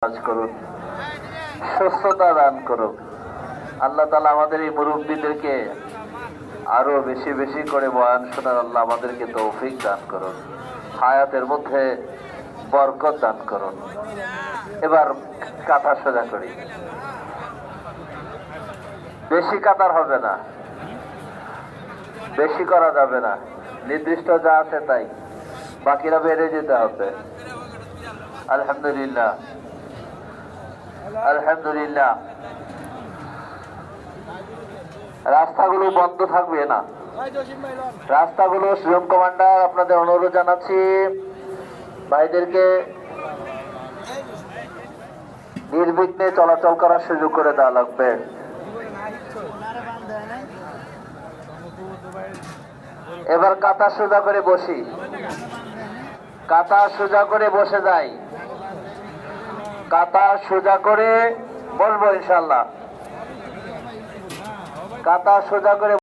দারাজ করুন, সুস্থতা দান করুন। আল্লাহ তাআলা আমাদের এই মুরব্বীদেরকে আরো বেশি বেশি করে বয়ান শোনার আল্লাহ আমাদেরকে তৌফিক দান করুন, হায়াতের মধ্যে বরকত দান করুন। এবার কাতার সোজা করি, বেশি কাতার হবে না, বেশি করা যাবে না, নির্দিষ্ট যা আছে তাই, বাকিরা বেড়ে যেতে হবে। আলহামদুলিল্লাহ, আলহামদুলিল্লাহ। রাস্তাগুলো বন্ধ থাকবে না, রাস্তাগুলো শ্রম কমান্ডার আপনাদের অনুরোধ জানাচ্ছি ভাইদেরকে নির্বিঘ্নে চলাচল করার সুযোগ করে দেওয়া লাগবে। এবার কাতার সোজা করে বসি, কাতার সোজা করে বসে যাই, কাতার সোজা করে বসবো ইনশাল্লাহ। কাতার সোজা করে